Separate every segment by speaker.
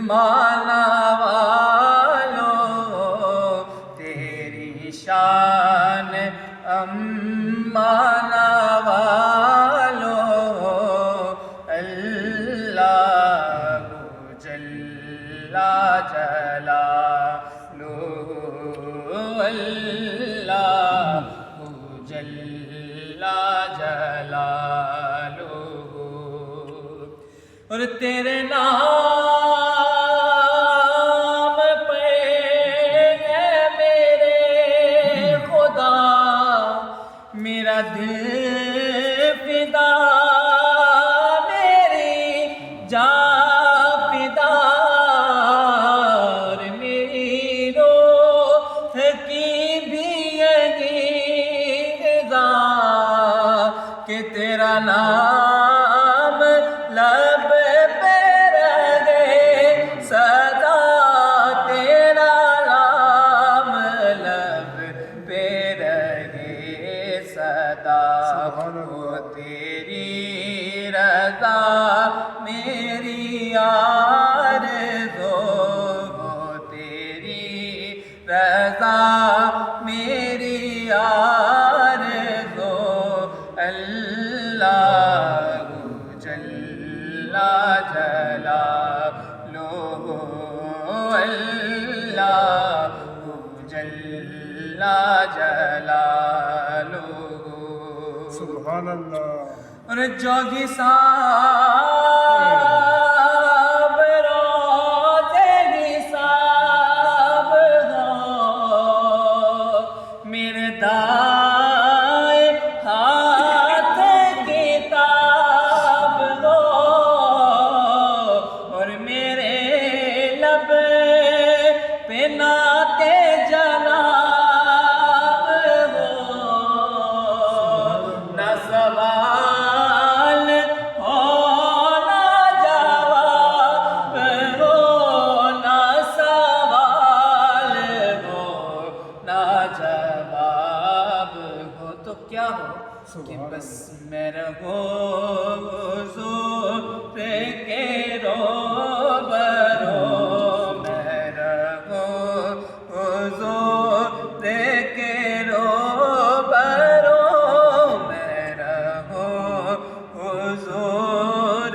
Speaker 1: مانا والوں تیری شان مانا والوں اللہ جل جلالہ اللہ جل جلالہ اور تیرے نام پہ ہے میرے خدا میرا دل فدا میری جان فدا اور میری روح کی بھی یہی غذا کہ تیرا نام لب پہ رہے سدا تیرا نام لب پہ رہے سدا وہ تیری رضا میری آرزو وہ تیری رضا میری آرزو اللہ جل جلالہ اللہ جل جلالہ
Speaker 2: سبحان اللہ
Speaker 1: اور جوگی صاحب روزے حساب ہو میرے دائیں ہاتھ کتاب ہو اور میرے لب پہ نعت جناب ہو نہ سوال ہو نہ جواب ہو نہ سوال ہو نہ جواب ہو تو کیا ہو کہ بس میں رہوں حضور کے روبرو میں رہوں حضور کے روبرو میں رہوں حضور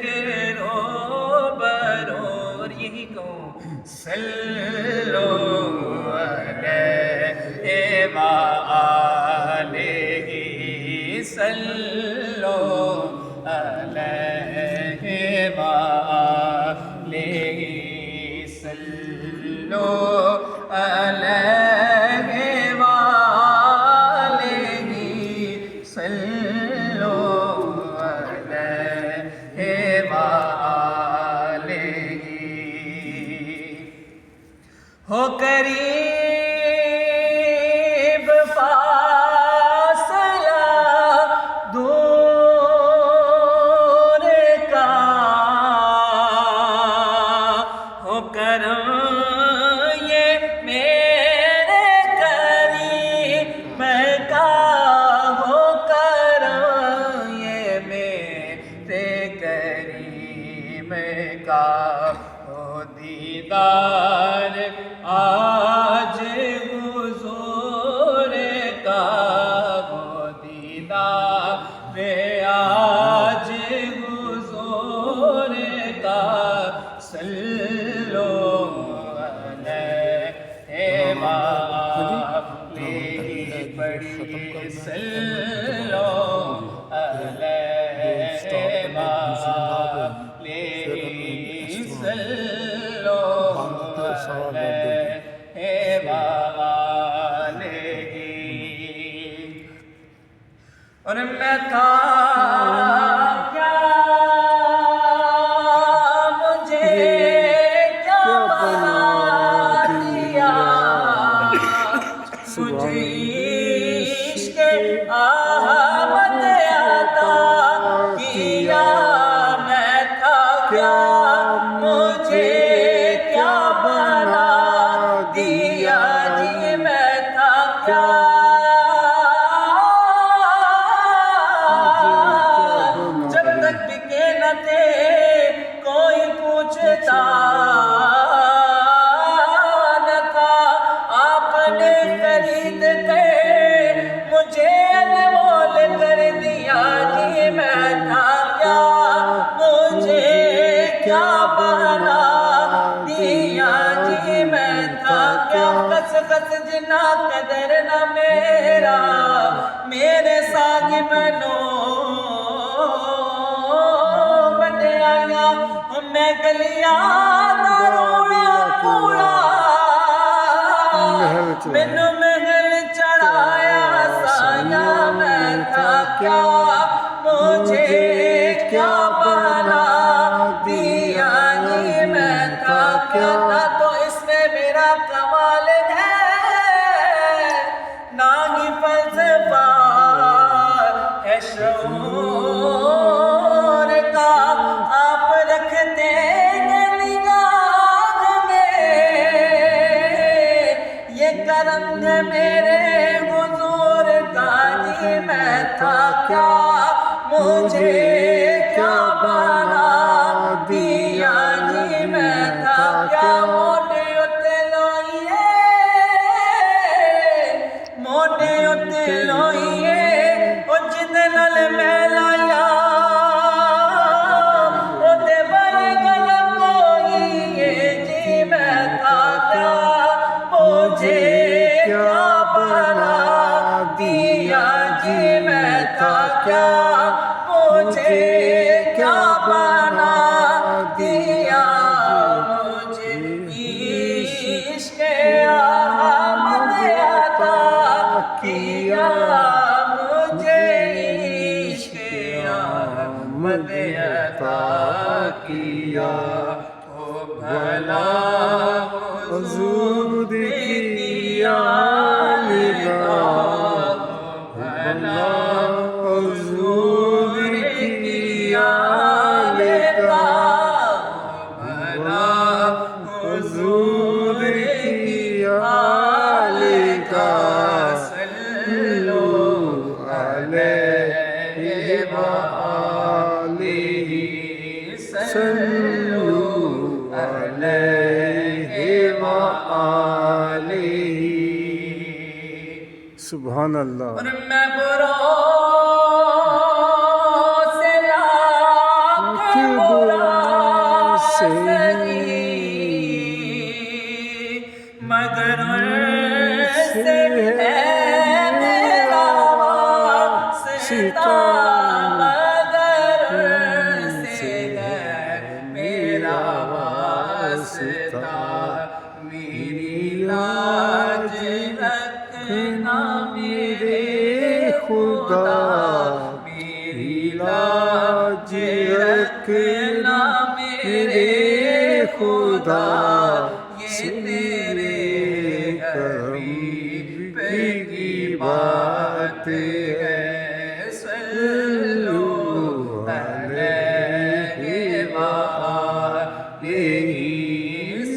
Speaker 1: کے روبرو اور یہی کہوں صلو علیہ وآلہ صلو علیہ وآلہ صلو علیہ وآلہ صلو علیہ وآلہ ہو قریب فاصلہ دور کا ہو کرم یہ میرے قریب کا ہو کرم یہ میرے قریب کا ہو دیدار آج حضور کا ہو دیدار آج حضور کا صلو علیہ وآلہ پڑھیے صلو علیہ وآلہ صلو علیہ وآلہ اور میں تھا کیا مجھے کیا بنا دیا مجھے عشق احمد عطا کیا میں تھا کیا مجھے کیا بنا دیا جی میں تھا کیا کیا بنا دیا جی میں تھا کیا کس کس جنا قدر نہ میرا میرے ساگ بنو بنایا میں گلیاں دا روڑا پورا مینوں محل چڑھایا سایا میں تھا کیا مجھے کیا بنا دیا جی میں تھا کیا نہ تو اس میں میرا کمال ہے نہ ہی فلسفہ ہے شعور کا آپ رکھتے ہیں نگاہ میں یہ کرم ہے میرے حضور کا جی میں تھا کیا مجھے کیا بنا دیا جی میں تھا کیا موٹے اتے لوئیے موٹے اتے لوئیے او جن نال میں لایا او دے بڑے گل کوئیے جی میں تھا کیا مجھے کیا بنا دیا جی میں تھا کیا مجھے کیا بنا دیا مجھے عشق احمد عطا کیا مجھے عشق احمد عطا کیا او بھلا حضور کی آل کا بھلا حضور کی آل کا بھلا حضور کی آل کا صلو علیہ وآلہ صلو علیہ وآلہ
Speaker 2: سبحان اللہ.
Speaker 1: اور میں برو سے لاکھ برا سہی مگر سے ہے میرا واسطہ مگر سے ہے میرا واسطہ میری لاج رکھنا میرے خدا میری لاج رکھنا میرے خدا یہ تیرے حبیب کی بات ہے صلو علیہ وآلہ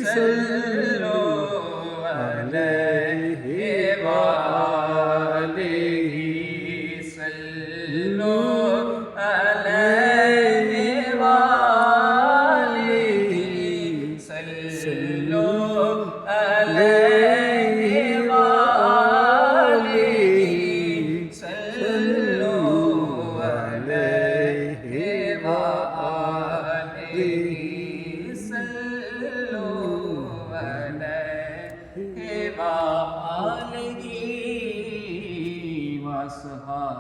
Speaker 1: صلو علیہ وآلہ صلو علیہ وآلہ صلو علیہ وآلہ صلو علیہ وآلہ صلو علیہ وآلہ وصحبہ